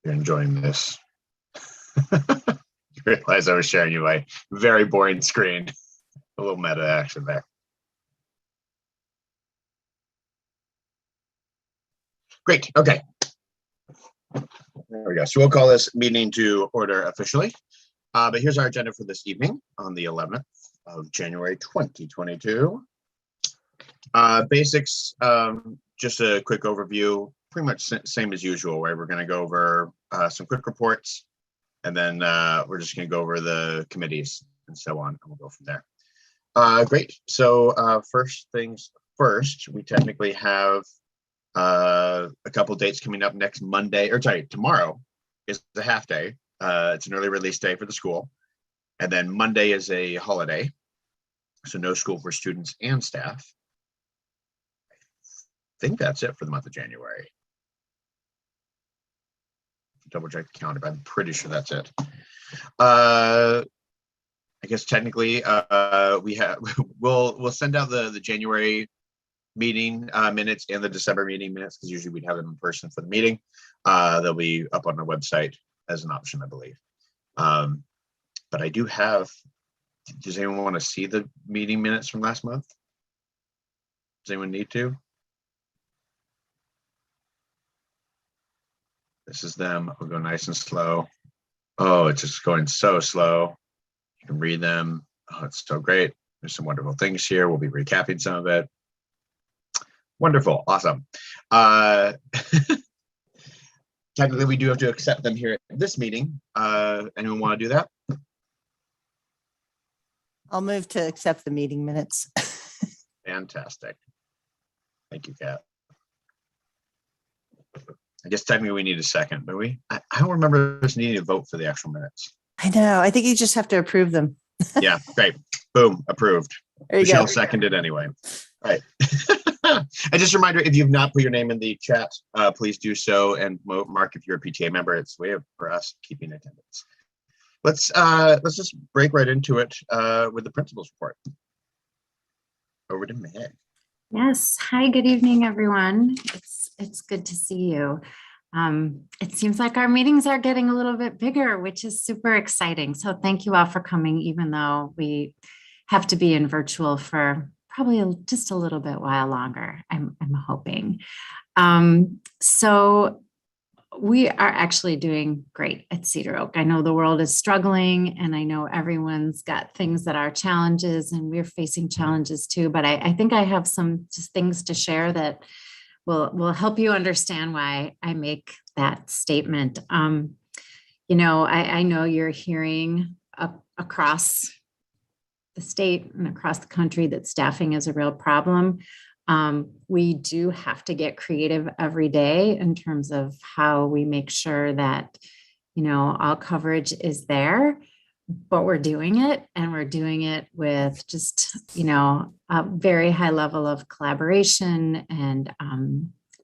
You're enjoying this. You realize I was sharing you my very boring screen. A little meta action there. Great. Okay. There we go. So we'll call this meeting to order officially. But here's our agenda for this evening on the 11th of January 2022. Basics, just a quick overview, pretty much same as usual, right? We're going to go over some quick reports, and then we're just going to go over the committees and so on, and we'll go from there. Great. So first things first, we technically have a couple dates coming up next Monday, or sorry, tomorrow is the half day. It's an early release day for the school. And then Monday is a holiday, so no school for students and staff. I think that's it for the month of January. Double check the calendar, but I'm pretty sure that's it. I guess technically we'll send out the January meeting minutes and the December meeting minutes, because usually we'd have them in person for the meeting. They'll be up on our website as an option, I believe. But I do have, does anyone want to see the meeting minutes from last month? Does anyone need to? This is them. I'll go nice and slow. Oh, it's just going so slow. You can read them. Oh, it's so great. There's some wonderful things here. We'll be recapping some of it. Wonderful. Awesome. Technically, we do have to accept them here at this meeting. Anyone want to do that? I'll move to accept the meeting minutes. Fantastic. Thank you, Kat. I guess technically we need a second, but I don't remember us needing to vote for the actual minutes. I know. I think you just have to approve them. Yeah, great. Boom, approved. There you Michelle go. seconded anyway. All right. And just a reminder, if you've not put your name in the chat, please do so, and mark if you're a PTA member. It's a way for us keeping attendance. Let's just break right into it with the principal's report. Over to Meg. Yes. Hi, good evening, everyone. It's good to see you. It seems like our meetings are getting a little bit bigger, which is super exciting. So thank you all for coming, even though we have to be in virtual for probably just a little bit while longer, I'm hoping. So we are actually doing great at Cedaroak. I know the world is struggling, and I know everyone's got things that are challenges, and we're facing challenges too. But I think I have some just things to share that will help you understand why I make that statement. You know, I know you're hearing across the state and across the country that staffing is a real problem. We do have to get creative every day in terms of how we make sure that, you know, all coverage is there, but we're doing it, and we're doing it with just, you know, a very high level of collaboration and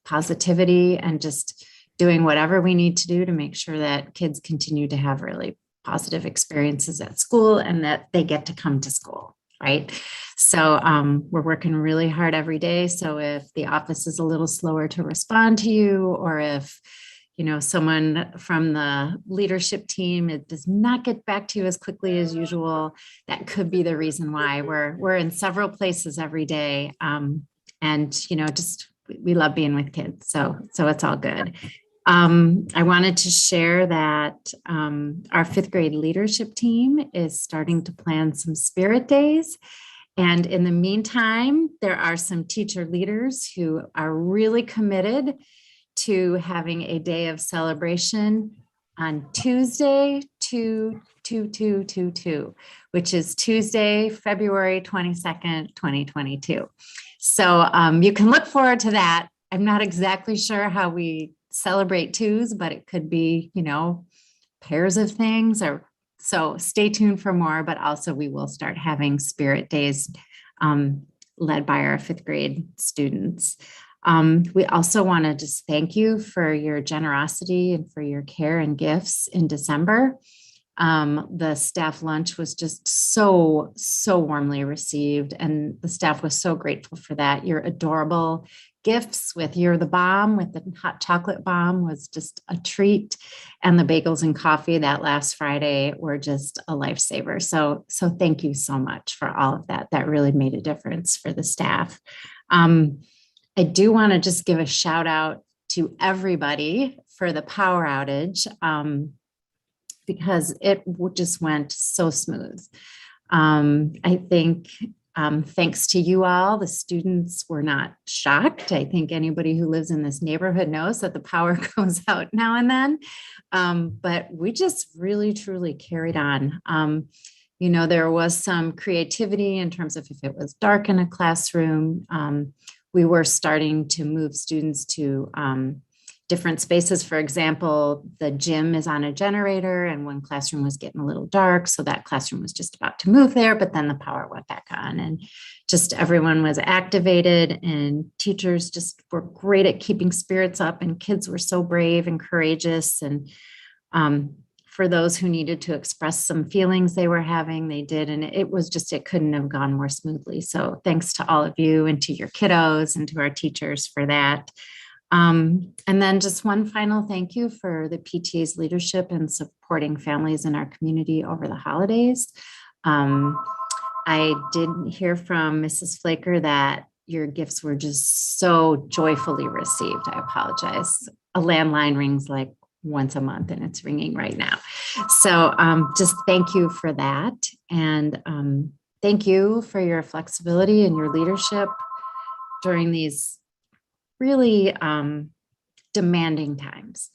positivity, and just doing whatever we need to do to make sure that kids continue to have really positive experiences at school and that they get to come to school, right? So we're working really hard every day. So if the office is a little slower to respond to you, or if, you know, someone from the leadership team, it does not get back to you as quickly as usual, that could be the reason why. We're in several places every day. And, you know, just, we love being with kids. So it's all good. I wanted to share that our fifth grade leadership team is starting to plan some spirit days. And in the meantime, there are some teacher leaders who are really committed to having a day of celebration on Tuesday, 2/2/2/2, which is Tuesday, February 22nd, 2022. So you can look forward to that. I'm not exactly sure how we celebrate twos, but it could be, you know, pairs of things, or so stay tuned for more. But also we will start having spirit days led by our fifth grade students. We also want to just thank you for your generosity and for your care and gifts in December. The staff lunch was just so warmly received, and the staff was so grateful for that. Your adorable gifts with You're the Bomb, with the hot chocolate bomb, was just a treat. And the bagels and coffee that last Friday were just a lifesaver. So thank you so much for all of that. That really made a difference for the staff. I do want to just give a shout out to everybody for the power outage, because it just went so smooth. I think thanks to you all, the students were not shocked. I think anybody who lives in this neighborhood knows that the power goes out now and then. But we just really, truly carried on. There was some creativity in terms of if it was dark in a classroom. We were starting to move students to different spaces. For example, the gym is on a generator, and one classroom was getting a little dark, so that classroom was just about to move there, but then the power went back on, and just everyone was activated, and teachers just were great at keeping spirits up, and kids were so brave and courageous. And for those who needed to express some feelings they were having, they did. And it couldn't have gone more smoothly. So thanks to all of you, and to your kiddos, and to our teachers for that. And then just one final thank you for the PTA's leadership in supporting families in our community over the holidays. I did hear from Mrs. Flaker that your gifts were just so joyfully received. I apologize. A landline rings like once a month, and it's ringing right now. So just thank you for that. And thank you for your flexibility and your leadership during these really demanding times.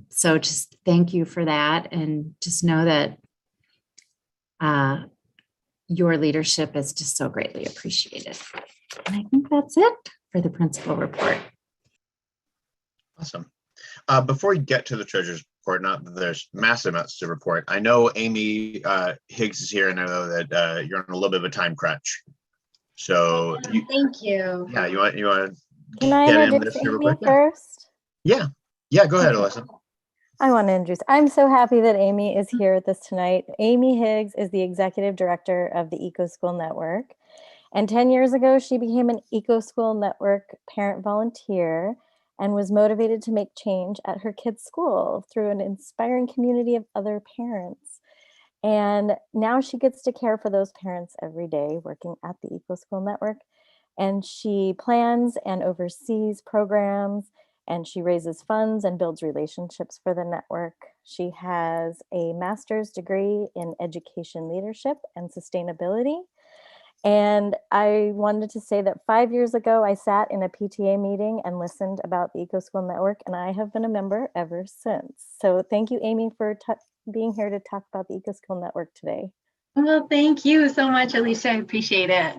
So just thank you for that, and just know that your leadership is just so greatly appreciated. And I think that's it for the principal report. Awesome. Before we get to the treasurer's report, not that there's massive amounts to report, I know Amy Higgs is here, and I know that you're on a little bit of a time crunch. So thank you. Yeah, you want to Can I get introduce in real Amy quick? first? Yeah, go ahead, Alyssa. I want to introduce. I'm so happy that Amy is here with us tonight. Amy Higgs is the executive director of the Eco School Network. And 10 years ago, she became an Eco School Network parent volunteer and was motivated to make change at her kids' school through an inspiring community of other parents. And now she gets to care for those parents every day working at the Eco School Network. And she plans and oversees programs, and she raises funds and builds relationships for the network. She has a master's degree in education leadership and sustainability. And I wanted to say that 5 years ago, I sat in a PTA meeting and listened about the Eco School Network, and I have been a member ever since. So thank you, Amy, for being here to talk about the Eco School Network today. Well, thank you so much, Alicia. I appreciate it.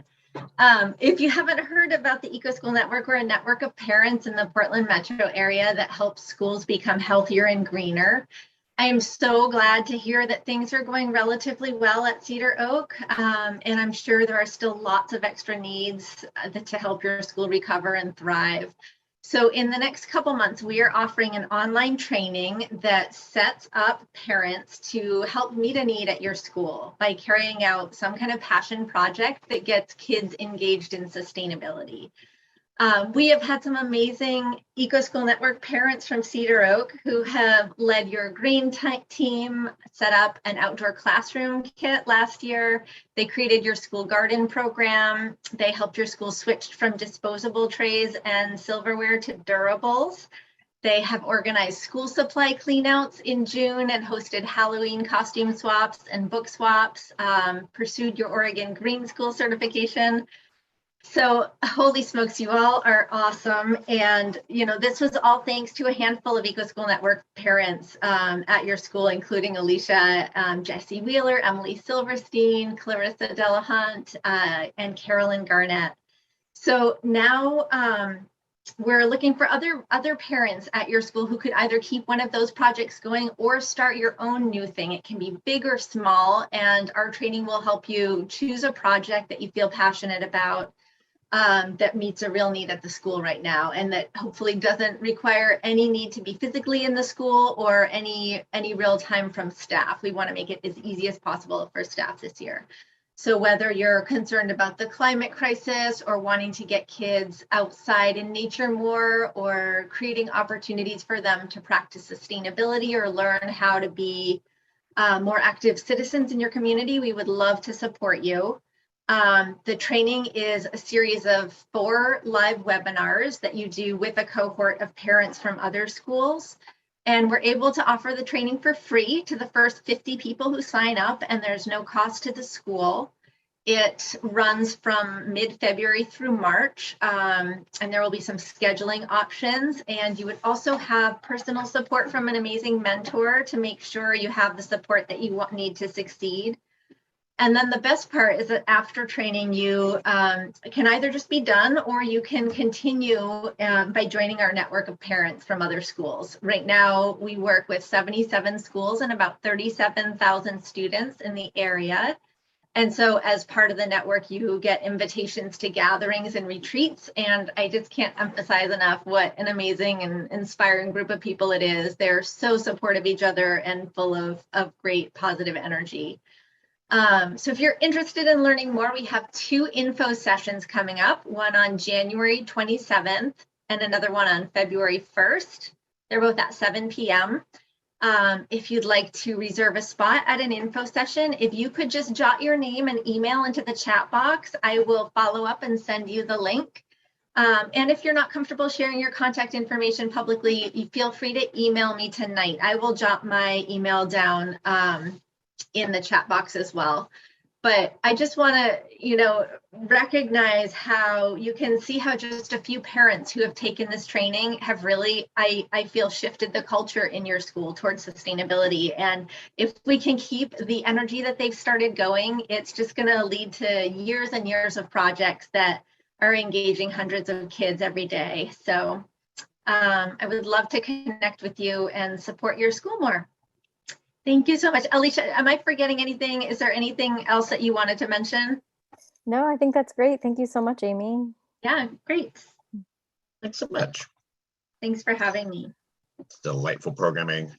If you haven't heard about the Eco School Network, we're a network of parents in the Portland metro area that helps schools become healthier and greener. I am so glad to hear that things are going relatively well at Cedaroak, and I'm sure there are still lots of extra needs to help your school recover and thrive. So in the next couple months, we are offering an online training that sets up parents to help meet a need at your school by carrying out some kind of passion project that gets kids engaged in sustainability. We have had some amazing Eco School Network parents from Cedaroak who have led your green team, set up an outdoor classroom kit last year. They created your school garden program. They helped your school switch from disposable trays and silverware to durables. They have organized school supply cleanouts in June and hosted Halloween costume swaps and book swaps, pursued your Oregon Green School certification. So holy smokes, you all are awesome. And, this was all thanks to a handful of Eco School Network parents at your school, including Alicia, Jessie Wheeler, Emily Silverstein, Clarissa Delahunt, and Carolyn Garnett. So now we're looking for other parents at your school who could either keep one of those projects going or start your own new thing. It can be big or small, and our training will help you choose a project that you feel passionate about. that meets a real need at the school right now, and that hopefully doesn't require any need to be physically in the school or any real time from staff. We want to make it as easy as possible for staff this year. So whether you're concerned about the climate crisis or wanting to get kids outside in nature more, or creating opportunities for them to practice sustainability or learn how to be more active citizens in your community, we would love to support you. The training is a series of 4 live webinars that you do with a cohort of parents from other schools. And we're able to offer the training for free to the first 50 people who sign up, and there's no cost to the school. It runs from mid-February through March, and there will be some scheduling options. And you would also have personal support from an amazing mentor to make sure you have the support that you need to succeed. And then the best part is that after training, you can either just be done, or you can continue by joining our network of parents from other schools. Right now, we work with 77 schools and about 37,000 students in the area. And so as part of the network, you get invitations to gatherings and retreats. And I just can't emphasize enough what an amazing and inspiring group of people it is. They're so supportive of each other and full of great positive energy. So if you're interested in learning more, we have 2 info sessions coming up, one on January 27th and another one on February 1st. They're both at 7 p.m. If you'd like to reserve a spot at an info session, if you could just jot your name and email into the chat box, I will follow up and send you the link. And if you're not comfortable sharing your contact information publicly, you feel free to email me tonight. I will jot my email down in the chat box as well. But I just want to, recognize how you can see how just a few parents who have taken this training have really, I feel, shifted the culture in your school towards sustainability. And if we can keep the energy that they've started going, it's just going to lead to years and years of projects that are engaging hundreds of kids every day. So I would love to connect with you and support your school more. Thank you so much. Alicia, am I forgetting anything? Is there anything else that you wanted to mention? No, I think that's great. Thank you so much, Amy. Yeah, great. Thanks so much. Thanks for having me. It's delightful programming.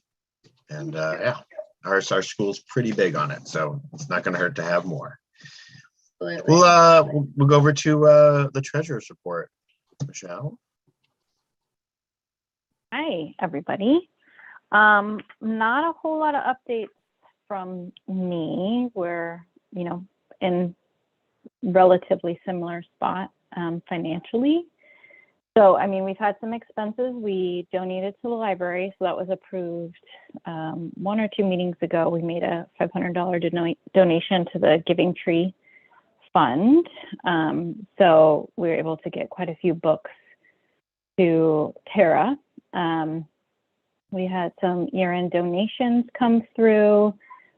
And yeah, our school's pretty big on it, so it's not going to hurt to have more. Absolutely. We'll go over to the treasurer's report. Michelle. Hi, everybody. Not a whole lot of updates from me. We're, in relatively similar spot financially. So, we've had some expenses. We donated to the library, so that was approved 1 or 2 meetings ago. We made a $500 donation to the Giving Tree Fund. So we were able to get quite a few books to Tara. We had some year-end donations come through,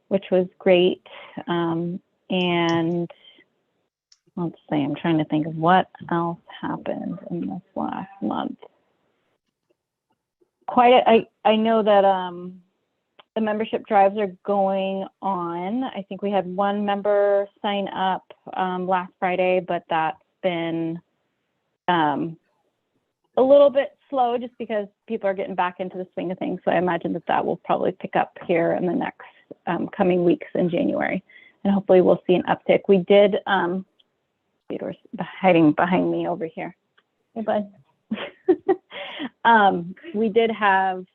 which was great. And let's see, I'm trying to think of what else happened in this last month. I know that the membership drives are going on. I think we had 1 member sign up last Friday, but that's been a little bit slow just because people are getting back into the swing of things. So I imagine that will probably pick up here in the next coming weeks in January. And hopefully we'll see an uptick. We did, Theodore's hiding behind me over here. Hey, bud. We did have,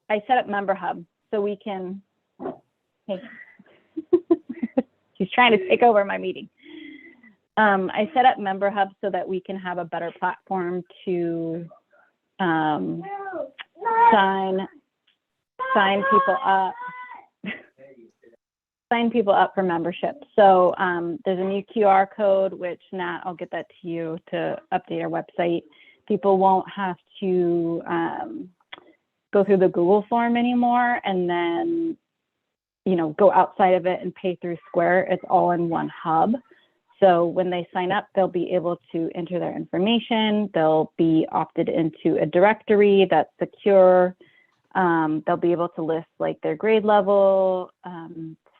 I set up Member Hub so we can, hey, she's trying to take over my meeting. I set up Member Hub so that we can have a better platform to sign people up for membership. So there's a new QR code, which Nat, I'll get that to you to update our website. People won't have to go through the Google form anymore and then, go outside of it and pay through Square. It's all in one hub. So when they sign up, they'll be able to enter their information. They'll be opted into a directory that's secure. They'll be able to list like their grade level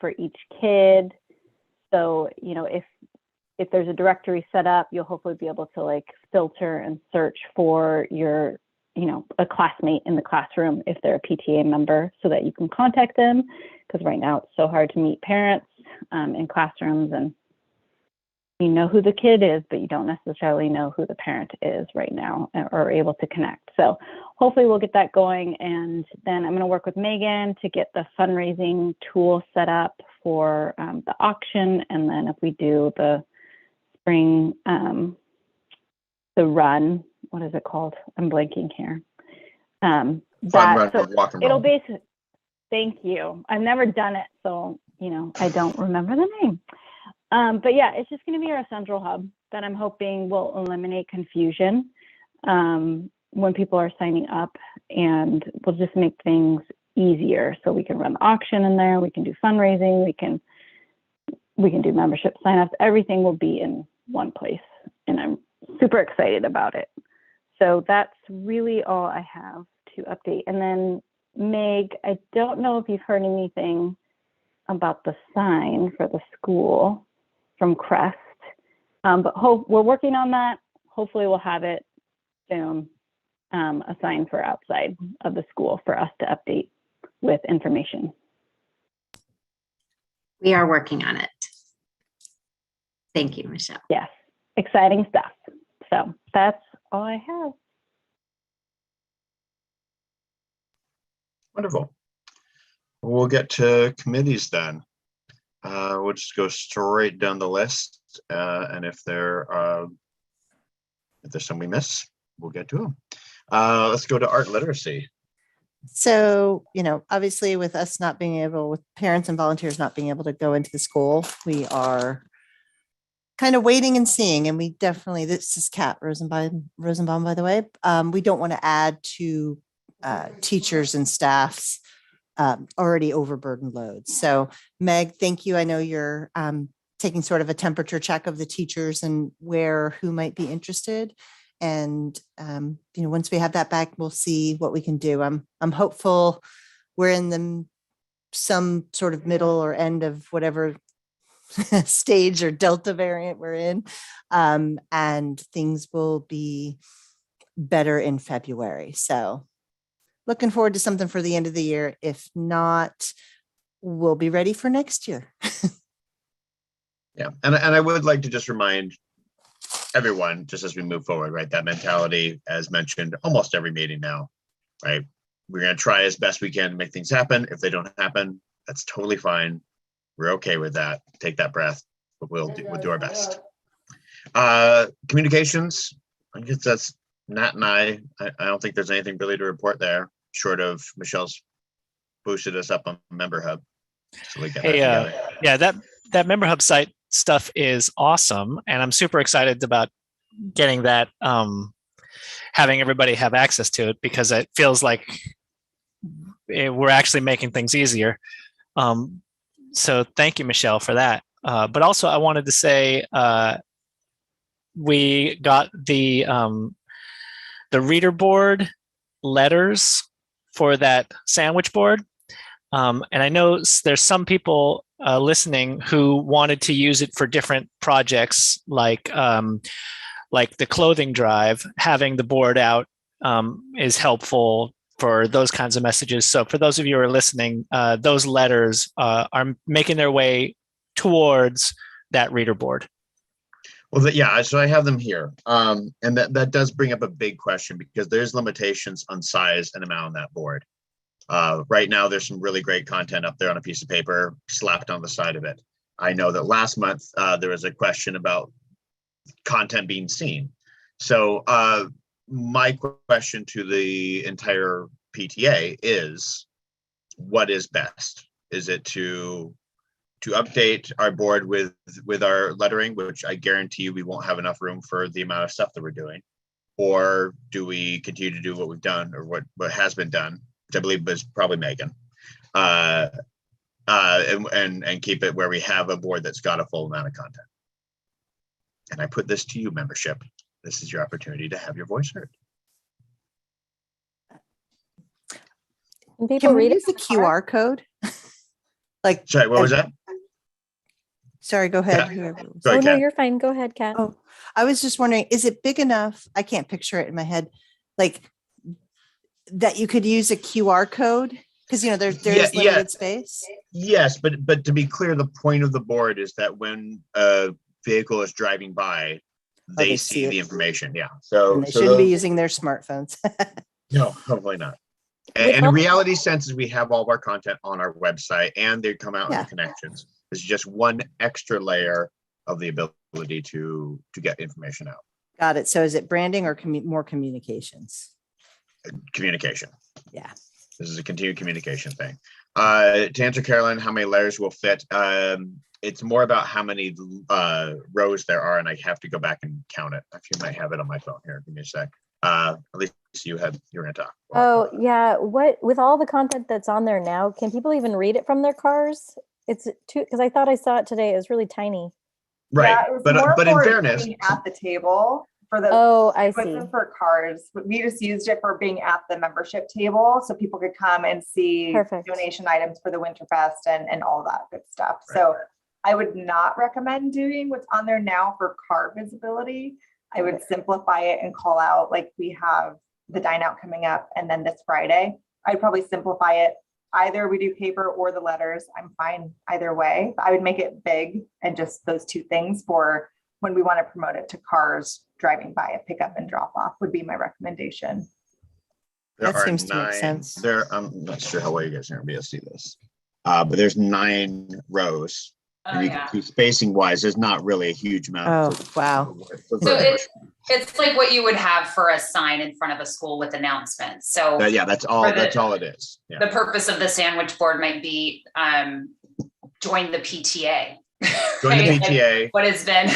for each kid. So, if if there's a directory set up, you'll hopefully be able to like filter and search for your, a classmate in the classroom if they're a PTA member, so that you can contact them. Because right now it's so hard to meet parents in classrooms, and you know who the kid is, but you don't necessarily know who the parent is right now, or able to connect. So hopefully we'll get that going. And then I'm going to work with Megan to get the fundraising tool set up for the auction. And then if we do the spring, the run, what is it called? I'm blanking here. Fun run So of walk and it'll roll. basically, thank you. I've never done it, so, I don't remember the name. But yeah, it's just going to be our central hub that I'm hoping will eliminate confusion when people are signing up, and will just make things easier. So we can run the auction in there, we can do fundraising, we can do membership signups. Everything will be in one place, and I'm super excited about it. So that's really all I have to update. And then Meg, I don't know if you've heard anything about the sign for the school from Crest, but we're working on that. Hopefully we'll have it soon, a sign for outside of the school for us to update with information. We are working on it. Thank you, Michelle. Yes, exciting stuff. So that's all I have. Wonderful. We'll get to committees then. We'll just go straight down the list, and if there's some we miss, we'll get to them. Let's go to art literacy. So, obviously with us not being able, with parents and volunteers not being able to go into the school, we are kind of waiting and seeing. And we definitely, this is Kat Rosenbaum, by the way. We don't want to add to teachers and staff's already overburdened loads. So Meg, thank you. I know you're taking sort of a temperature check of the teachers and who might be interested. And, once we have that back, we'll see what we can do. I'm hopeful we're in some sort of middle or end of whatever stage or Delta variant we're in. And things will be better in February. So looking forward to something for the end of the year. If not, we'll be ready for next year. Yeah, and I would like to just remind everyone, just as we move forward, right, that mentality, as mentioned, almost every meeting now, right? We're going to try as best we can to make things happen. If they don't happen, that's totally fine. We're okay with that. Take that breath, but we'll do our best. Communications, I guess that's Nat and I don't think there's anything really to report there, short of Michelle's boosted us up on Member Hub. So we get that together. Yeah, that Member Hub site stuff is awesome, and I'm super excited about getting that, having everybody have access to it, because it feels like we're actually making things easier. So thank you, Michelle, for that. But also I wanted to say we got the reader board letters for that sandwich board. And I know there's some people listening who wanted to use it for different projects, like the clothing drive. Having the board out is helpful for those kinds of messages. So for those of you who are listening, those letters are making their way towards that reader board. Well, yeah, so I have them here. And that does bring up a big question, because there's limitations on size and amount on that board. Right now, there's some really great content up there on a piece of paper slapped on the side of it. I know that last month there was a question about content being seen. So my question to the entire PTA is, what is best? Is it to update our board with our lettering, which I guarantee you we won't have enough room for the amount of stuff that we're doing? Or do we continue to do what we've done, or what has been done, which I believe was probably Megan, and keep it where we have a board that's got a full amount of content? And I put this to you, membership. This is your opportunity to have your voice heard. Can people Can we read it use the from the car? QR code? Like, Sorry, what was that? Sorry, go ahead. Yeah. whoever was- Go Oh, ahead, no, Kat. you're fine. Go ahead, Kat. Oh, I was just wondering, is it big enough? I can't picture it in my head, like that you could use a QR code? Because, there's Yeah, limited space. Yes, but to be clear, the point of the board is that when a vehicle is driving by, they they see see it. the information. Yeah. So, And they so shouldn't be those- using their smartphones. no, hopefully not. With And in all- reality senses, we have all of our content on our website and they come out in Yeah. the connections. It's just one extra layer of the ability to get information out. Got it. So is it branding or more communications? Communication. Yeah. This is a continued communication thing. To answer Carolyn, how many layers will fit? It's more about how many rows there are, and I have to go back and count it. Actually, I might have it on my phone here. Give me a sec. At least you were going to talk. Oh, yeah. With all the content that's on there now, can people even read it from their cars? It's too, because I thought I saw it today. It was really tiny. Right, Yeah, it was more but in for fairness, being at the table for the. Oh, I It see. wasn't for cars. We just used it for being at the membership table so people could come and see Perfect. donation items for the Winterfest and all that good stuff. So I would not recommend doing what's on there now for car visibility. I would simplify it and call out, like we have the dine out coming up and then this Friday. I'd probably simplify it. Either we do paper or the letters. I'm fine either way. I would make it big and just those two things for when we want to promote it to cars driving by. A pickup and drop off would be my recommendation. there That are seems to make 9 sense. There, I'm not sure how well you guys are going to be able to see this, but there's 9 rows. And you can see spacing wise, there's not really a huge amount. Oh, wow. So it's like what you would have for a sign in front of a school with announcements. So Yeah, that's all. That's all it is. Yeah. the purpose of the sandwich board might be join the PTA. Join the right? PTA. What has been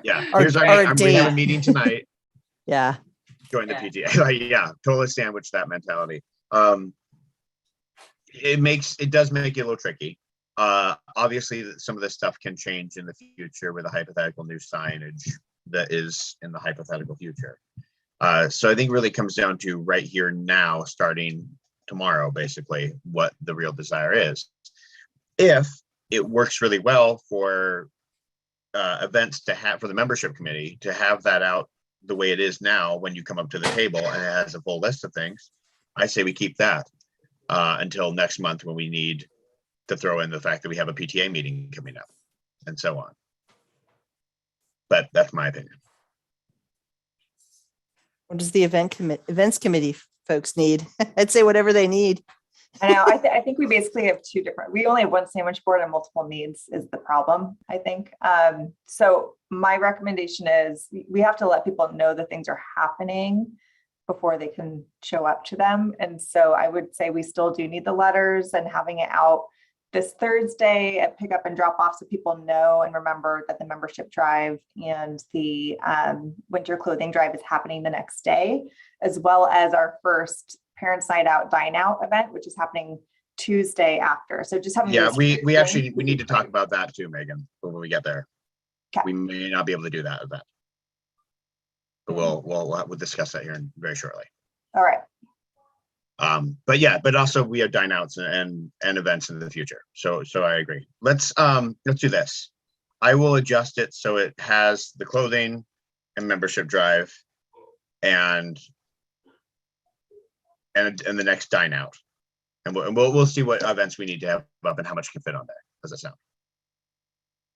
Yeah. Or- Here's or a we have a date. meeting tonight. Yeah. Join the Yeah. PTA. Yeah, totally sandwich that mentality. It does make it a little tricky. Obviously, some of this stuff can change in the future with a hypothetical new signage that is in the hypothetical future. So I think it really comes down to right here now, starting tomorrow, basically, what the real desire is. If it works really well for events to have for the membership committee to have that out the way it is now, when you come up to the table and it has a full list of things, I say we keep that until next month when we need to throw in the fact that we have a PTA meeting coming up and so on. But that's my opinion. What does the events committee folks need? I'd say whatever they need. I know. I think we basically have two different. We only have one sandwich board and multiple needs is the problem, I think. So my recommendation is we have to let people know that things are happening before they can show up to them. And so I would say we still do need the letters and having it out this Thursday at pick up and drop off so people know and remember that the membership drive and the winter clothing drive is happening the next day, as well as our first Parents Night Out Dine Out event, which is happening Tuesday after. So just having Yeah, those we two actually things- we need to talk about that too, Megan, when we get there. Okay. We may not be able to do that event. But we'll discuss that here very shortly. All right. But yeah, but also we have dine outs and events in the future. So I agree. Let's do this. I will adjust it so it has the clothing and membership drive and the next dine out. And we'll see what events we need to have up and how much can fit on there. How's that sound?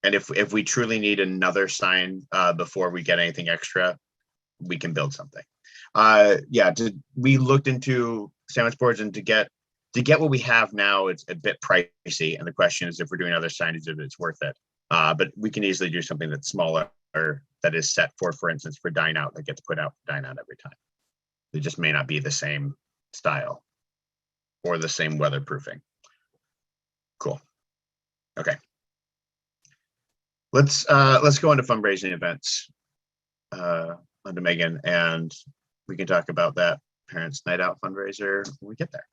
And if we truly need another sign before we get anything extra, we can build something. Yeah, we looked into sandwich boards, and to get what we have now, it's a bit pricey. And the question is, if we're doing other signage, if it's worth it. But we can easily do something that's smaller, or that is set for instance, for dine out, that gets put out for dine out every time. It just may not be the same style or the same weatherproofing. Cool. Okay. Let's go into fundraising events under Megan, and we can talk about that Parents Night Out fundraiser when we get there.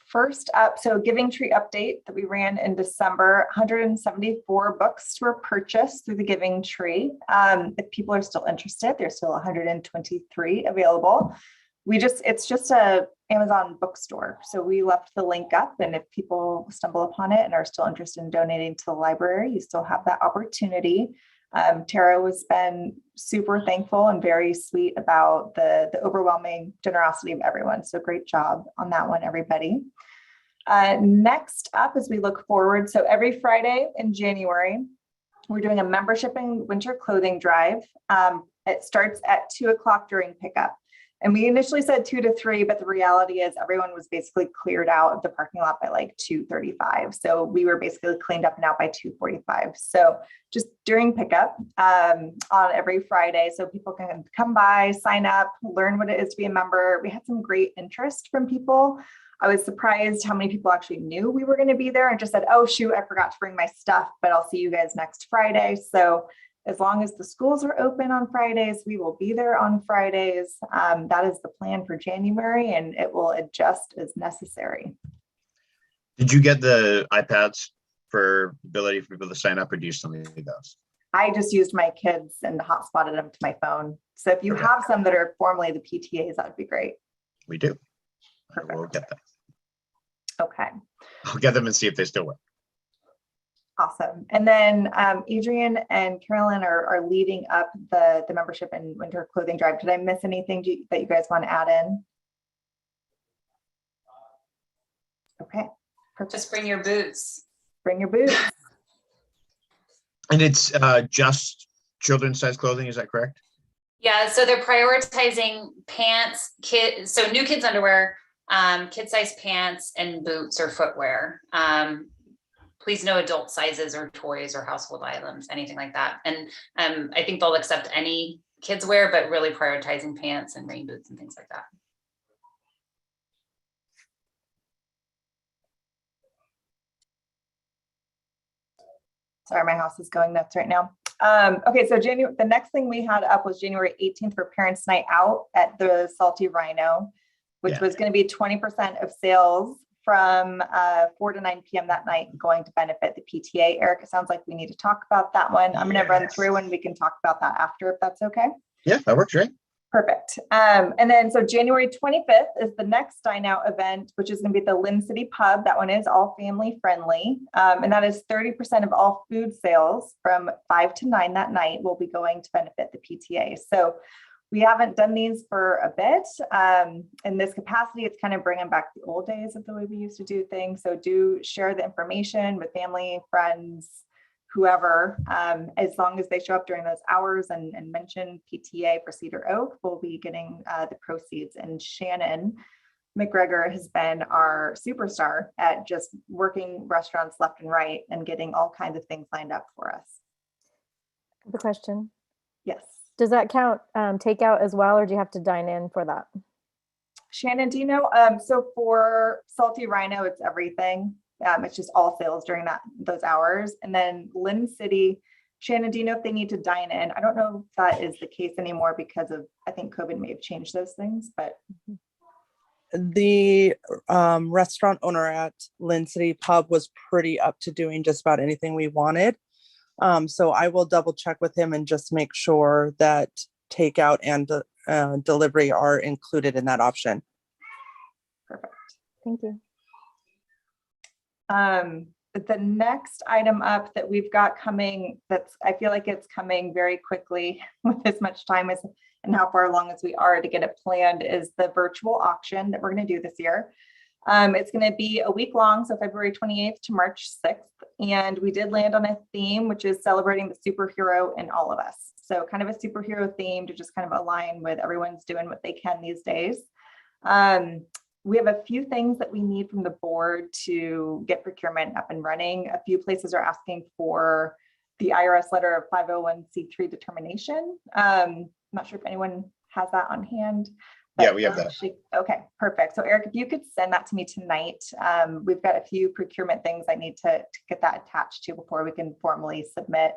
First up, so Giving Tree update that we ran in December, 174 books were purchased through the Giving Tree. If people are still interested, there's still 123 available. it's just a Amazon bookstore. So we left the link up, and if people stumble upon it and are still interested in donating to the library, you still have that opportunity. Tara has been super thankful and very sweet about the overwhelming generosity of everyone. So great job on that one, everybody. Next up, as we look forward, so every Friday in January, we're doing a membership and winter clothing drive. It starts at 2:00 during pickup. And we initially said 2 to 3, but the reality is everyone was basically cleared out of the parking lot by like 2:35. So we were basically cleaned up and out by 2:45. So just during pickup on every Friday, so people can come by, sign up, learn what it is to be a member. We had some great interest from people. I was surprised how many people actually knew we were going to be there and just said, oh, shoot, I forgot to bring my stuff, but I'll see you guys next Friday. So as long as the schools are open on Fridays, we will be there on Fridays. That is the plan for January, and it will adjust as necessary. Did you get the iPads for ability for people to sign up, or do you still need those? I just used my kids and hotspotted them to my phone. So if you have some that are formally the PTAs, that would be great. We do. Perfect. We'll get them. Okay. I'll get them and see if they still work. Awesome. And then Adrian and Carolyn are leading up the membership and winter clothing drive. Did I miss anything that you guys want to add in? Okay. Perfect. Just bring your boots. Bring your boots. And it's just children's size clothing, is that correct? Yeah, so they're prioritizing pants, so new kids underwear, kid size pants, and boots or footwear. Please no adult sizes or toys or household items, anything like that. And I think they'll accept any kids wear, but really prioritizing pants and rain boots and things like that. Sorry, my house is going nuts right now. Okay, so the next thing we had up was January 18th for Parents Night Out at the Salty Rhino, which was going to be 20% of sales from 4 to 9 p.m. that night, going to benefit the PTA. Eric, it sounds like we need to talk about that one. I'm going to run through and we can talk about that after, if that's okay. Yeah, that works, right? Perfect. And then so January 25th is the next Dine Out event, which is going to be at the Lynn City Pub. That one is all family friendly. And that is 30% of all food sales from 5 to 9 that night will be going to benefit the PTA. So we haven't done these for a bit. In this capacity, it's kind of bringing back the old days of the way we used to do things. So do share the information with family, friends, whoever, as long as they show up during those hours and mention PTA for Cedaroak, we'll be getting the proceeds. And Shannon McGregor has been our superstar at just working restaurants left and right and getting all kinds of things lined up for us. I have a question. Yes. Does that count takeout as well, or do you have to dine in for that? Shannon, do you know? So for Salty Rhino, it's everything. It's just all sales during those hours. And then Lynn City, Shannon, do you know if they need to dine in? I don't know if that is the case anymore because of, I think COVID may have changed those things, but. The restaurant owner at Lynn City Pub was pretty up to doing just about anything we wanted. So I will double check with him and just make sure that takeout and delivery are included in that option. Perfect. Thank you. The next item up that we've got coming, I feel like it's coming very quickly with as much time as and how far along as we are to get it planned, is the virtual auction that we're going to do this year. It's going to be a week long, so February 28th to March 6th. And we did land on a theme, which is celebrating the superhero in all of us. So kind of a superhero theme to just kind of align with everyone's doing what they can these days. We have a few things that we need from the board to get procurement up and running. A few places are asking for the IRS letter of 501c3 determination. I'm not sure if anyone has that on hand. Yeah, we have that. Okay, perfect. So Eric, if you could send that to me tonight. We've got a few procurement things I need to get that attached to before we can formally submit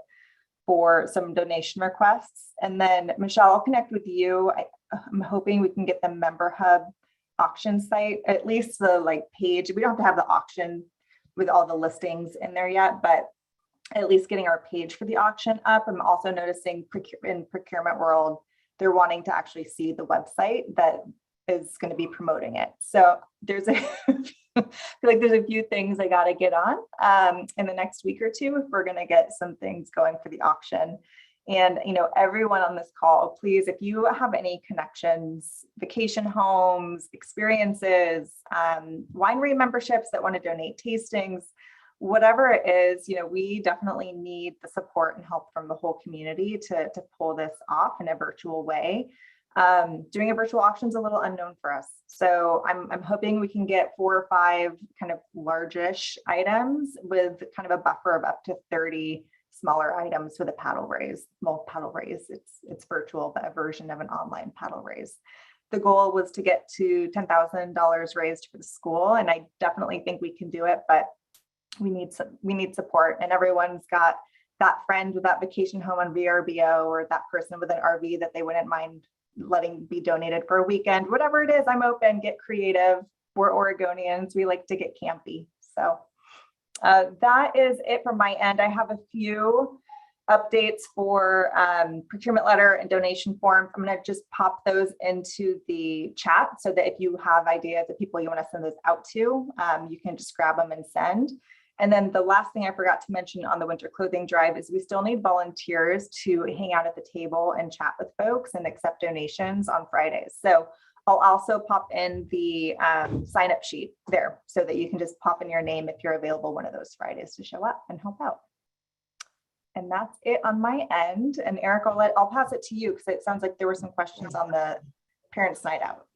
for some donation requests. And then Michelle, I'll connect with you. I'm hoping we can get the Member Hub auction site, at least the page. We don't have to have the auction with all the listings in there yet, but at least getting our page for the auction up. I'm also noticing in procurement world, they're wanting to actually see the website that is going to be promoting it. So there's I feel like there's a few things I got to get on in the next week or two if we're going to get some things going for the auction. And, everyone on this call, please, if you have any connections, vacation homes, experiences, winery memberships that want to donate tastings, whatever it is, we definitely need the support and help from the whole community to pull this off in a virtual way. Doing a virtual auction is a little unknown for us. So I'm hoping we can get 4 or 5 kind of largish items with kind of a buffer of up to 30 smaller items with a paddle raise. Well, paddle raise, it's virtual, but a version of an online paddle raise. The goal was to get to $10,000 raised for the school, and I definitely think we can do it, but we need support, and everyone's got that friend with that vacation home on VRBO, or that person with an RV that they wouldn't mind letting be donated for a weekend. Whatever it is, I'm open, get creative. We're Oregonians, we like to get campy. So that is it from my end. I have a few updates for procurement letter and donation form. I'm going to just pop those into the chat so that if you have ideas of people you want to send those out to, you can just grab them and send. And then the last thing I forgot to mention on the winter clothing drive is we still need volunteers to hang out at the table and chat with folks and accept donations on Fridays. So I'll also pop in the sign up sheet there so that you can just pop in your name if you're available one of those Fridays to show up and help out. And that's it on my end. And Eric, I'll pass it to you because it sounds like there were some questions on the parents' night out.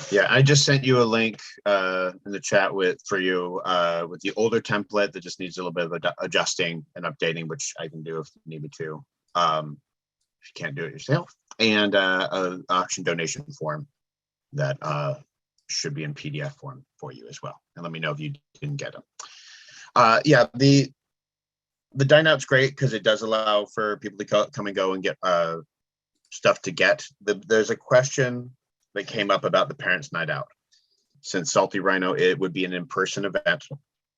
Yeah, I just sent you a link in the chat for you with the older template that just needs a little bit of adjusting and updating, which I can do if needed to. If you can't do it yourself, and an auction donation form that should be in PDF form for you as well. And let me know if you didn't get them. Yeah, the dine out's great because it does allow for people to come and go and get stuff to get. There's a question that came up about the parents' night out. Since Salty Rhino, it would be an in-person event.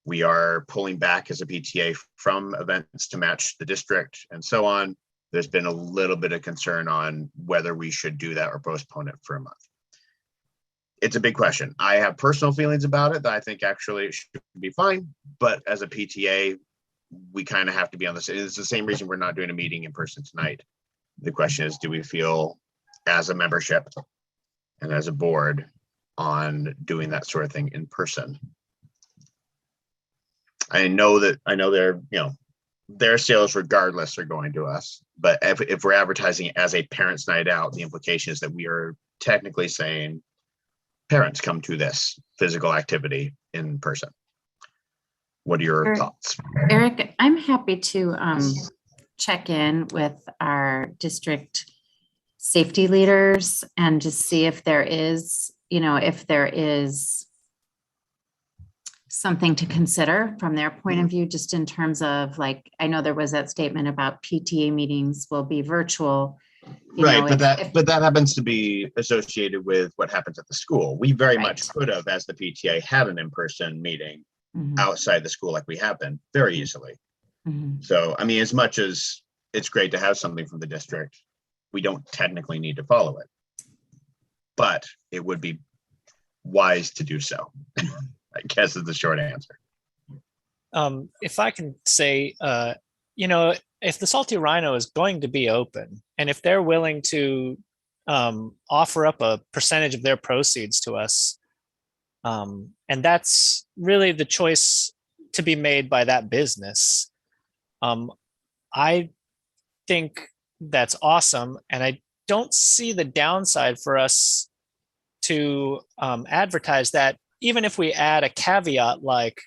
We are pulling back as a PTA from events to match the district and so on. There's been a little bit of concern on whether we should do that or postpone it for a month. It's a big question. I have personal feelings about it that I think actually it should be fine, but as a PTA, we kind of have to be on this. It's the same reason we're not doing a meeting in person tonight. The question is, do we feel as a membership and as a board on doing that sort of thing in person? I know their sales regardless are going to us, but if we're advertising as a parents' night out, the implication is that we are technically saying parents come to this physical activity in person. What are your thoughts? Eric, I'm happy to check in with our district safety leaders and just see if there is, something to consider from their point of view, just in terms of I know there was that statement about PTA meetings will be virtual. But that happens to be associated with what happens at the school. We very much could have, as the PTA, had an in-person meeting outside the school like we have been very easily. So, I mean, as much as it's great to have something from the district, we don't technically need to follow it, but it would be wise to do so. I guess is the short answer. If I can say, if the Salty Rhino is going to be open, and if they're willing to offer up a percentage of their proceeds to us, and that's really the choice to be made by that business, I think that's awesome. And I don't see the downside for us to advertise that, even if we add a caveat like,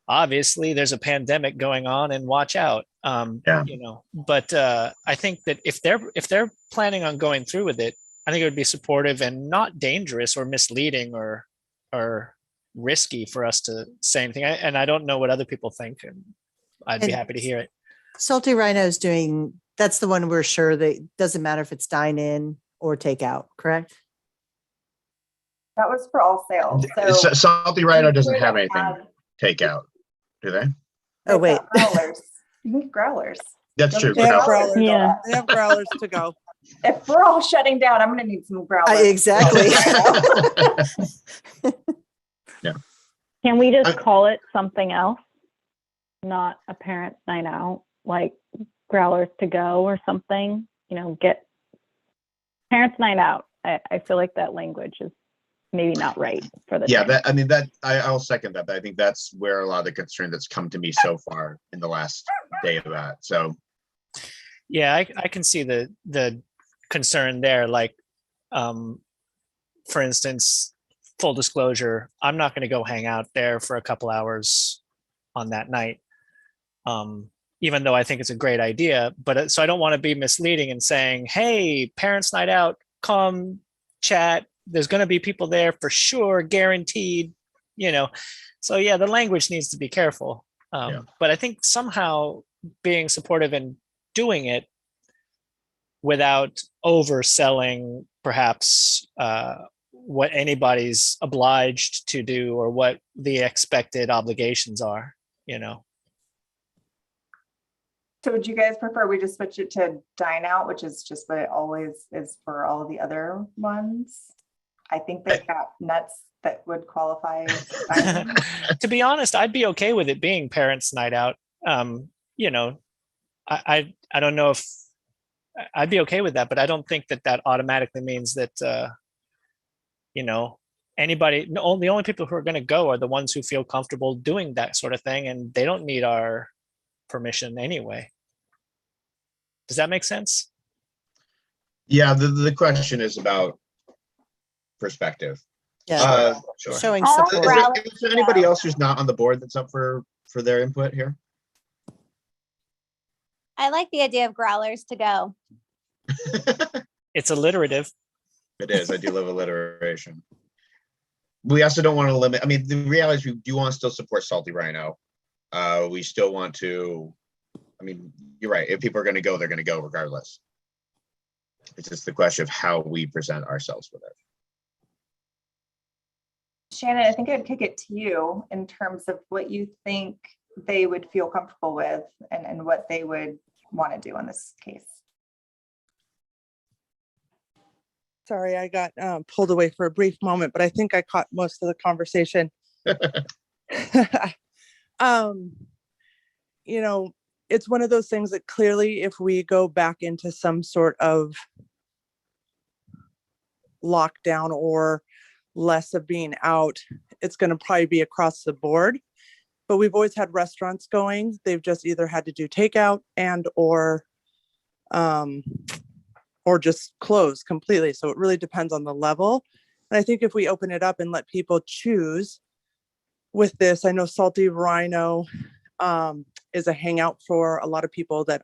obviously there's a pandemic going on and watch out. But I think that if they're planning on going through with it, I think it would be supportive and not dangerous or misleading or risky for us to say anything. And I don't know what other people think, and I'd be happy to hear it. Salty Rhino is that's the one we're sure that doesn't matter if it's dine in or take out, correct? That was for all sales. So Salty Rhino doesn't have anything take out, do they? Oh, wait. Growlers. You can get growlers. That's true. They have growlers. Yeah. They have growlers to go. If we're all shutting down, I'm gonna need some growlers. Exactly. Can we just I- call it something else? Not a parents' night out, like growlers to go or something, get parents' night out. I feel like that language is maybe not right for the Yeah, thing. I'll second that. I think that's where a lot of the concern that's come to me so far in the last day of that. So Yeah, I can see the concern there. Like, for instance, full disclosure, I'm not going to go hang out there for a couple hours on that night, even though I think it's a great idea. But so I don't want to be misleading and saying, "Hey, parents' night out, come chat. There's going to be people there for sure, guaranteed." So yeah, the language needs to be careful. But I think somehow being supportive and doing it without overselling perhaps what anybody's obliged to do or what the expected obligations are. So would you guys prefer we just switch it to dine out, which is just what it always is for all the other ones? I think they've got nuts that would qualify. To be honest, I'd be okay with it being parents' night out. I don't know if I'd be okay with that, but I don't think that automatically means that anybody. The only people who are going to go are the ones who feel comfortable doing that sort of thing, and they don't need our permission anyway. Does that make sense? yeah, the question is about perspective. Yeah, Sure. showing All support. Is there anybody else who's not on the board that's up for their input here? I like the idea of growlers to go. It's alliterative. It is. I do love alliteration. We also don't want to limit. I mean, the reality is we do want to still support Salty Rhino. We still want to. I mean, you're right. If people are going to go, they're going to go regardless. It's just the question of how we present ourselves with it. Shannon, I think I'd kick it to you in terms of what you think they would feel comfortable with and what they would want to do in this case. Sorry, I got pulled away for a brief moment, but I think I caught most of the conversation. It's one of those things that clearly if we go back into some sort of lockdown or less of being out, it's going to probably be across the board. But we've always had restaurants going. They've just either had to do takeout and or just close completely. So it really depends on the level. And I think if we open it up and let people choose with this, I know Salty Rhino is a hangout for a lot of people that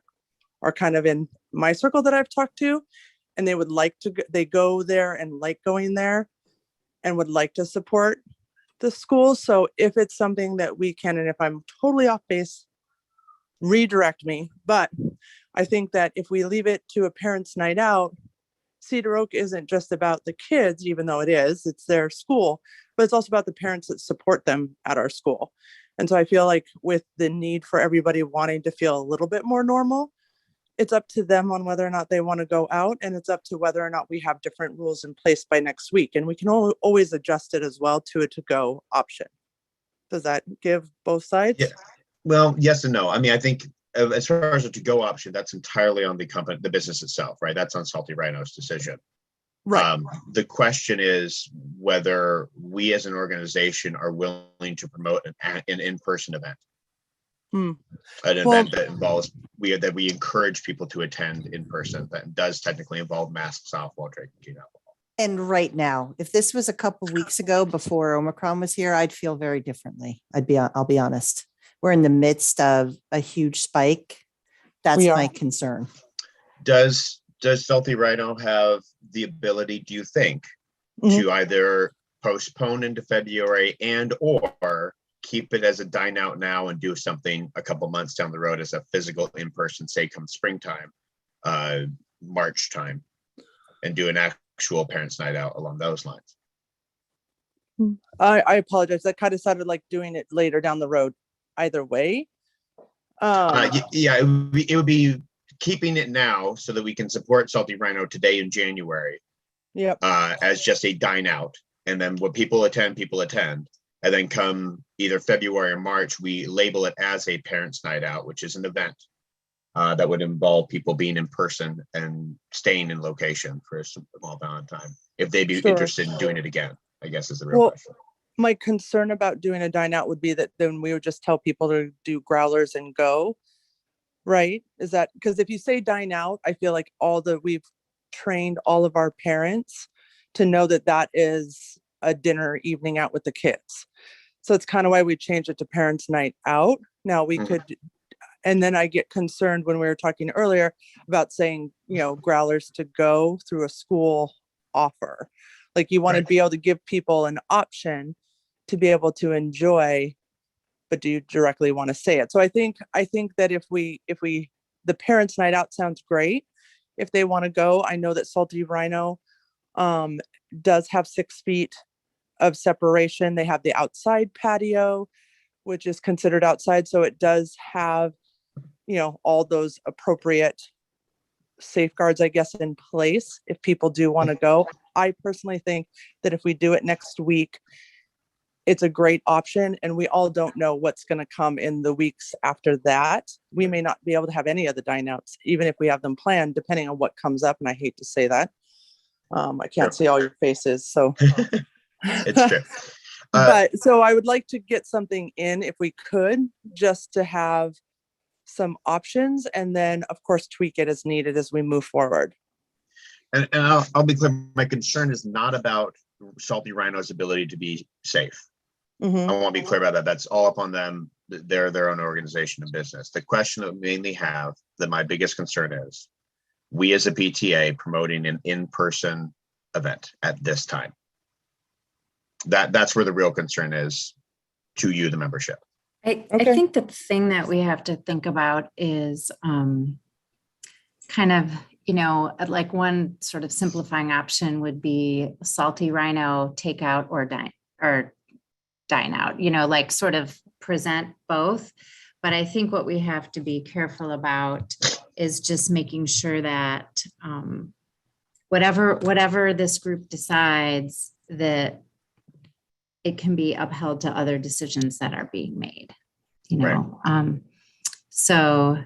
are kind of in my circle that I've talked to, and they would like to, they go there and like going there and would like to support the school. So if it's something that we can, and if I'm totally off base, redirect me. But I think that if we leave it to a parents' night out, Cedaroak isn't just about the kids, even though it is, it's their school, but it's also about the parents that support them at our school. And so I feel like with the need for everybody wanting to feel a little bit more normal, it's up to them on whether or not they want to go out, and it's up to whether or not we have different rules in place by next week. And we can always adjust it as well to a to-go option. Does that give both sides? Yeah. Well, yes and no. I mean, I think as far as a to-go option, that's entirely on the company, the business itself, right? That's on Salty Rhino's decision. Right. The question is whether we as an organization are willing to promote an in-person event. An event that involves that we encourage people to attend in person, that does technically involve masks off while drinking alcohol. And right now, if this was a couple of weeks ago before Omicron was here, I'd feel very differently. I'll be honest. We're in the midst of a huge spike. That's my concern. Does Salty Rhino have the ability, do you think, to either postpone into February and or keep it as a dine out now and do something a couple months down the road as a physical in-person, say come springtime, March time, and do an actual parents' night out along those lines? I apologize. That kind of sounded like doing it later down the road. Either way. Yeah, it would be keeping it now so that we can support Salty Rhino today in January Yep. as just a dine out. And then what people attend. And then come either February or March, we label it as a parents' night out, which is an event that would involve people being in person and staying in location for a small amount of time. If they'd be Sure. interested in doing it again, I guess is the real Well, question. my concern about doing a dine out would be that then we would just tell people to do growlers and go. Right? Is that because if you say dine out, I feel like we've trained all of our parents to know that that is a dinner evening out with the kids. So it's kind of why we changed it to parents' night out. Now we could, and then I get concerned when we were talking earlier about saying, growlers to go through a school offer. Like you want to be able to give people an option to be able to enjoy, but do you directly want to say it? So I think that if the parents' night out sounds great. If they want to go, I know that Salty Rhino does have 6 feet of separation. They have the outside patio, which is considered outside. So it does have, all those appropriate safeguards, I guess, in place if people do want to go. I personally think that if we do it next week, it's a great option, and we all don't know what's going to come in the weeks after that. We may not be able to have any of the dine outs, even if we have them planned, depending on what comes up. And I hate to say that. I can't see all your faces, so. It's true. But so I would like to get something in if we could, just to have some options, and then of course tweak it as needed as we move forward. And I'll be clear, my concern is not about Salty Rhino's ability to be safe. I want to be clear about that. That's all up on them. They're their own organization and business. The question that we mainly have, that my biggest concern is, we as a PTA promoting an in-person event at this time. That's where the real concern is to you, the membership. I think the thing that we have to think about is kind of, like one sort of simplifying option would be Salty Rhino takeout or dine out, like sort of present both. But I think what we have to be careful about is just making sure that whatever this group decides, that it can be upheld to other decisions that are being made, so,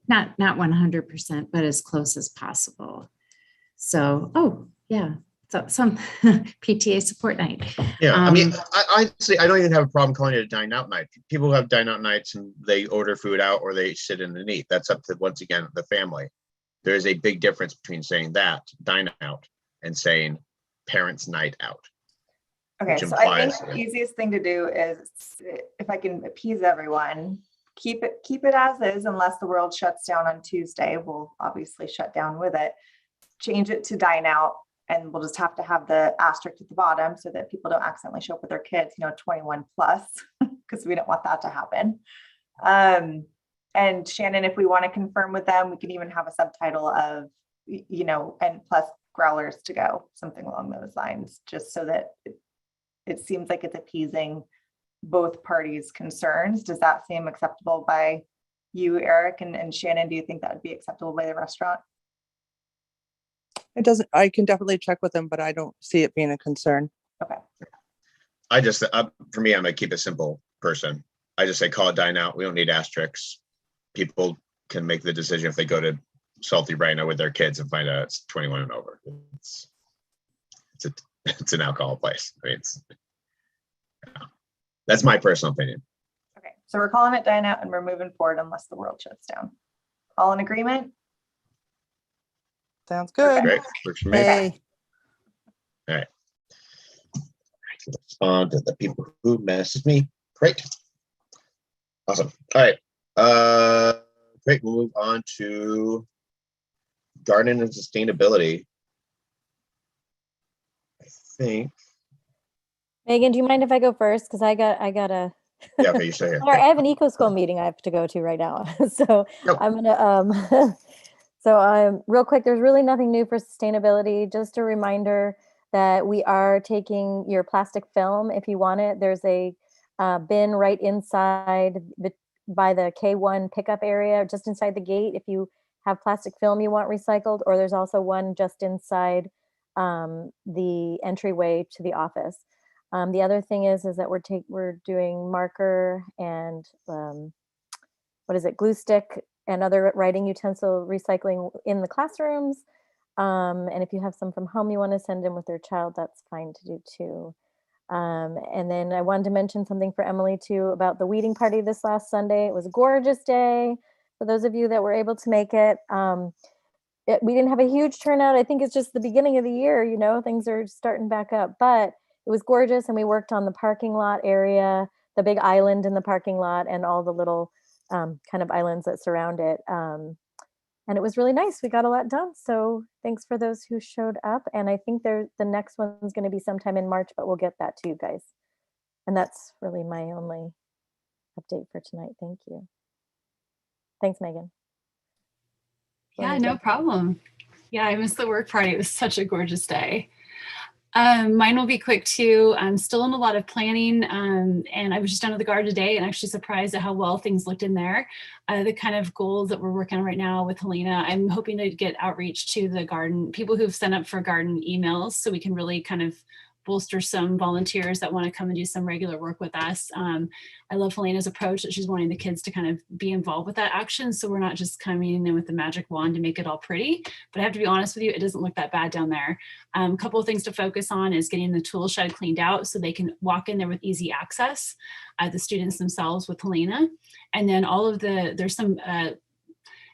not 100%, but as close as possible. So, so some PTA support night. Yeah, I mean, I don't even have a problem calling it a dine out night. People have dine out nights and they order food out or they sit in and eat. That's up to, once again, the family. There is a big difference between saying that, dine out, and saying parents' night out. Okay, so I think the easiest thing to do is, if I can appease everyone, keep it as is, unless the world shuts down on Tuesday. We'll obviously shut down with it. Change it to dine out, and we'll just have to have the asterisk at the bottom so that people don't accidentally show up with their kids, 21 plus, because we don't want that to happen. And Shannon, if we want to confirm with them, we can even have a subtitle of, and plus growlers to go, something along those lines, just so that it seems like it's appeasing both parties' concerns. Does that seem acceptable by you, Eric, and Shannon? Do you think that would be acceptable by the restaurant? It doesn't. I can definitely check with them, but I don't see it being a concern. Okay. I just, for me, I'm a keep it simple person. I just say call it dine out. We don't need asterisks. People can make the decision if they go to Salty Rhino with their kids and find out it's 21 and over. It's an alcohol place. I mean, that's my personal opinion. Okay, so we're calling it dine out and we're moving forward unless the world shuts down. All in agreement? Sounds good. Great. Works for me. Hey, All right. Respond to the people who messaged me. Great. Awesome. All right. Great. We'll move on to garden and sustainability. I think. Megan, do you mind if I go first? Because I gotta. Yeah, okay, you stay here. Sorry, I have an eco school meeting I have to go to right now. So Nope. I'm gonna real quick, there's really nothing new for sustainability. Just a reminder that we are taking your plastic film if you want it. There's a bin right inside by the K1 pickup area, just inside the gate, if you have plastic film you want recycled, or there's also one just inside the entryway to the office. The other thing is that we're doing marker and glue stick and other writing utensil recycling in the classrooms. And if you have some from home you want to send in with their child, that's fine to do too. And then I wanted to mention something for Emily too about the weeding party this last Sunday. It was a gorgeous day for those of you that were able to make it. We didn't have a huge turnout. I think it's just the beginning of the year, you know, things are starting back up, but it was gorgeous. And we worked on the parking lot area, the big island in the parking lot, and all the little kind of islands that surround it. And it was really nice. We got a lot done. So thanks for those who showed up. And I think the next one's going to be sometime in March, but we'll get that to you guys. And that's really my only update for tonight. Thank you. Thanks, Megan. Yeah, no problem. Yeah, I missed the work party. It was such a gorgeous day. Mine will be quick too. I'm still in a lot of planning, and I was just down at the garden today and actually surprised at how well things looked in there. The kind of goals that we're working on right now with Helena, I'm hoping to get outreach to the garden, people who've signed up for garden emails, so we can really kind of bolster some volunteers that want to come and do some regular work with us. I love Helena's approach that she's wanting the kids to kind of be involved with that action. So we're not just coming in with the magic wand to make it all pretty, but I have to be honest with you, it doesn't look that bad down there. A couple of things to focus on is getting the tool shed cleaned out so they can walk in there with easy access, the students themselves with Helena. And then there's some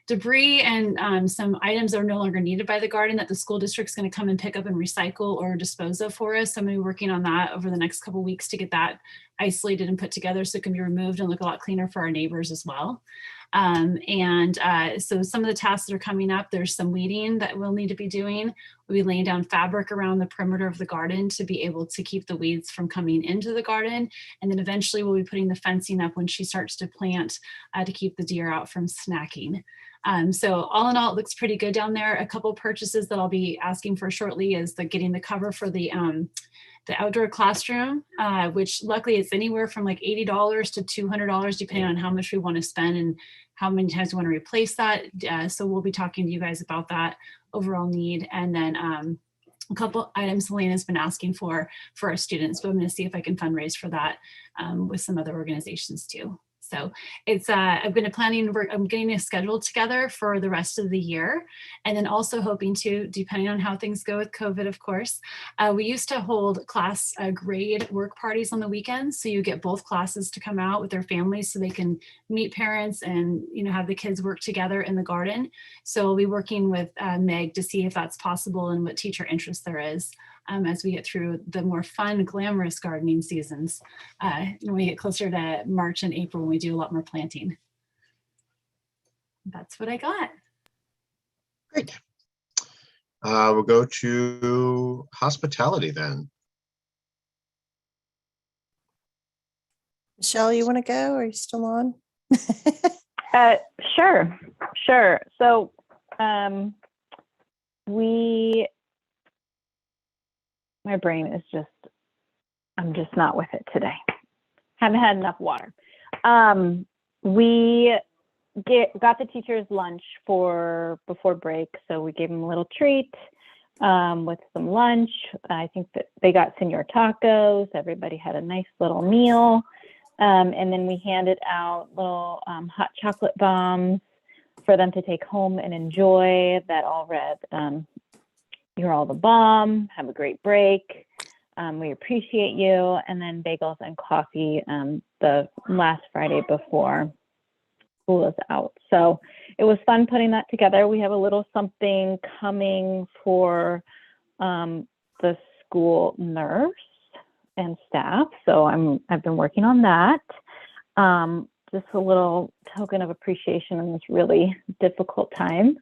debris and some items that are no longer needed by the garden that the school district's going to come and pick up and recycle or dispose of for us. So I'm going to be working on that over the next couple of weeks to get that isolated and put together so it can be removed and look a lot cleaner for our neighbors as well. So some of the tasks that are coming up, there's some weeding that we'll need to be doing. We'll be laying down fabric around the perimeter of the garden to be able to keep the weeds from coming into the garden. And then eventually we'll be putting the fencing up when she starts to plant to keep the deer out from snacking. So all in all, it looks pretty good down there. A couple purchases that I'll be asking for shortly is getting the cover for the outdoor classroom, which luckily it's anywhere from like $80 to $200, depending on how much we want to spend and how many times we want to replace that. So we'll be talking to you guys about that overall need. And then a couple items Helena's been asking for our students, but I'm going to see if I can fundraise for that with some other organizations too. So it's, I've been planning, I'm getting a schedule together for the rest of the year. And then also hoping to, depending on how things go with COVID, of course, we used to hold class grade work parties on the weekends. So you get both classes to come out with their families so they can meet parents and, you know, have the kids work together in the garden. So we'll be working with Meg to see if that's possible and what teacher interest there is. As we get through the more fun, glamorous gardening seasons. When we get closer to March and April, when we do a lot more planting. That's what I got. Great. We'll go to hospitality then. Michelle, you want to go? Are you still on? Sure. So my brain is I'm just not with it today. Haven't had enough water. We got the teachers lunch before break. So we gave them a little treat with some lunch. I think that they got senior tacos. Everybody had a nice little meal. And then we handed out little hot chocolate bombs for them to take home and enjoy that all read, "You're all the bomb. Have a great break. We appreciate you." And then bagels and coffee the last Friday before school is out. So it was fun putting that together. We have a little something coming for the school nurse and staff. So I've been working on that. Just a little token of appreciation in this really difficult time.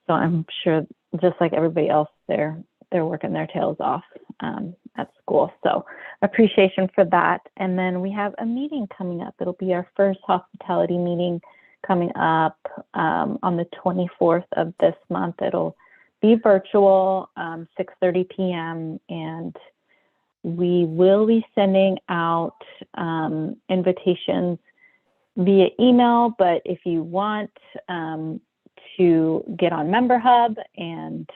So I'm sure, just like everybody else, they're working their tails off at school. So appreciation for that. And then we have a meeting coming up. It'll be our first hospitality meeting coming up on the 24th of this month. It'll be virtual, 6:30 p.m. And we will be sending out invitations via email, but if you want to get on Member Hub and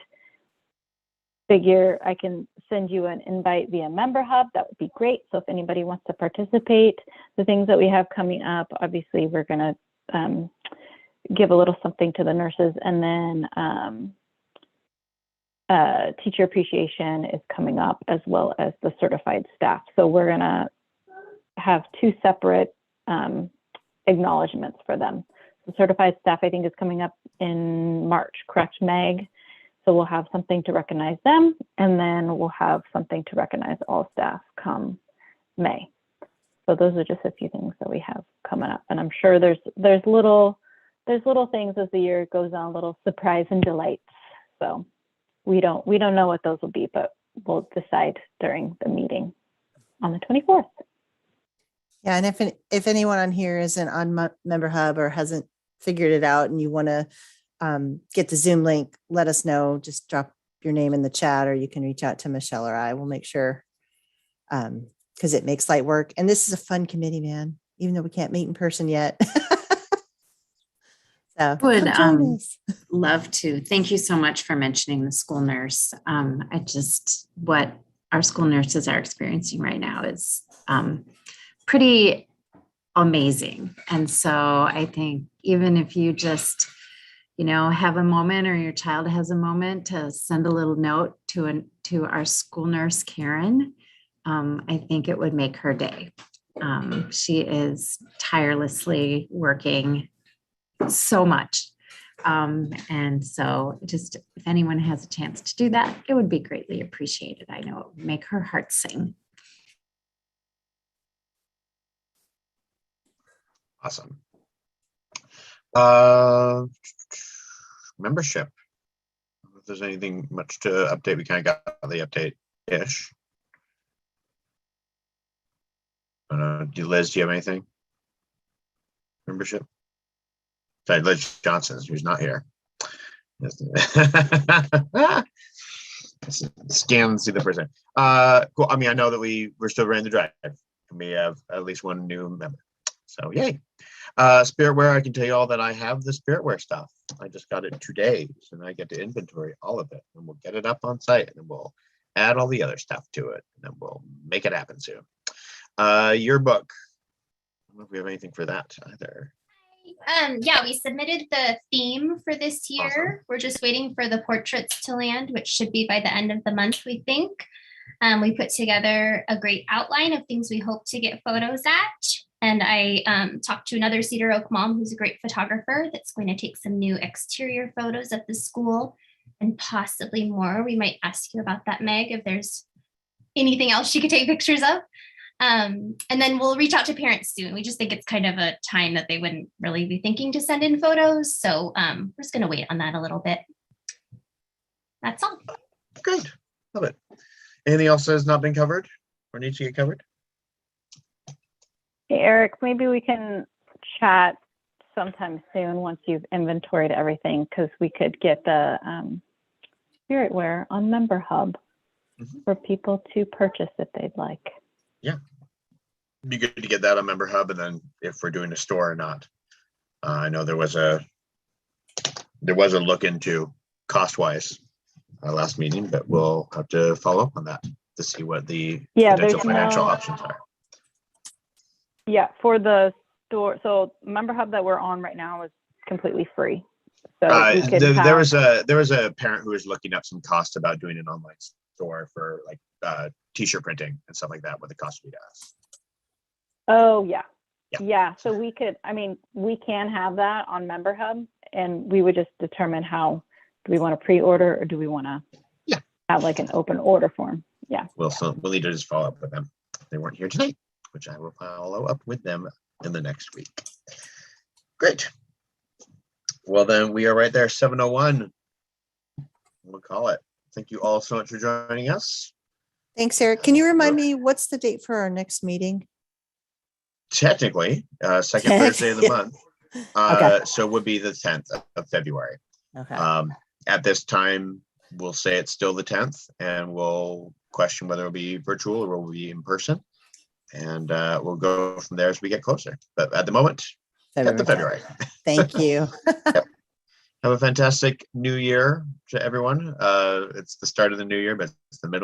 figure, I can send you an invite via Member Hub. That would be great. So if anybody wants to participate, the things that we have coming up, obviously we're going to give a little something to the nurses, and then teacher appreciation is coming up, as well as the certified staff. So we're going to have two separate acknowledgements for them. The certified staff, I think, is coming up in March, correct, Meg? So we'll have something to recognize them, and then we'll have something to recognize all staff come May. So those are just a few things that we have coming up, and I'm sure there's little things as the year goes on, little surprise and delights. So we don't know what those will be, but we'll decide during the meeting on the 24th. Yeah, and if anyone on here isn't on Member Hub or hasn't figured it out and you want to get the Zoom link, let us know. Just drop your name in the chat, or you can reach out to Michelle or I. We'll make sure, because it makes light work. And this is a fun committee, man, even though we can't meet in person yet. So Would come join us. love to. Thank you so much for mentioning the school nurse. What our school nurses are experiencing right now is pretty amazing. And so I think even if you just, have a moment, or your child has a moment, to send a little note to our school nurse, Karen, I think it would make her day. She is tirelessly working so much. And so just if anyone has a chance to do that, it would be greatly appreciated. I know it would make her heart sing. Awesome. Membership. If there's anything much to update, we kind of got the update-ish. Liz, do you have anything? Membership? Sorry, Liz Johnson, who's not here. Scan and see the person. Cool. I mean, I know that we're still running the drive, and we have at least one new member. So yay. Spiritware, I can tell you all that I have the Spiritware stuff. I just got it today, so now I get to inventory all of it, and we'll get it up on site, and then we'll add all the other stuff to it, and then we'll make it happen soon. Yearbook. I don't know if we have anything for that either. Yeah, we submitted the theme for this year. Awesome. We're just waiting for the portraits to land, which should be by the end of the month, we think. We put together a great outline of things we hope to get photos at. And I talked to another Cedaroak mom who's a great photographer that's going to take some new exterior photos of the school and possibly more. We might ask you about that, Meg, if there's anything else she could take pictures of. And then we'll reach out to parents soon. We just think it's kind of a time that they wouldn't really be thinking to send in photos. So we're just going to wait on that a little bit. That's all. Good. Love it. Anything else that has not been covered or needs to get covered? Hey, Eric, maybe we can chat sometime soon once you've inventoried everything, because we could get the Spiritware on Member Hub for people to purchase if they'd like. Yeah. It'd be good to get that on Member Hub, and then if we're doing a store or not. I know there was a look into cost-wise last meeting, but we'll have to follow up on that to see what the potential financial options are. Yeah, for the store. So Member Hub that we're on right now is completely free. So we could there was a parent who was looking up some cost about doing an online store for like t-shirt printing and stuff like that, what the cost would be to us. Oh yeah. So we could, we can have that on Member Hub, and we would just determine how, do we want to pre-order or do we want to have like an open order form? Yeah. We'll need to just follow up with them. They weren't here today, which I will follow up with them in the next week. Great. Well, then we are right there, 7:01. We'll call it. Thank you all so much for joining us. Thanks, Eric. Can you remind me, what's the date for our next meeting? Technically, second Thursday of the month. Okay. So it would be the 10th of February. Okay. At this time, we'll say it's still the 10th, and we'll question whether it'll be virtual or will be in person. And we'll go from there as we get closer. But at the moment, 10th February. of February. Thank you. Have a fantastic new year to everyone. It's the start of the new year, but it's the middle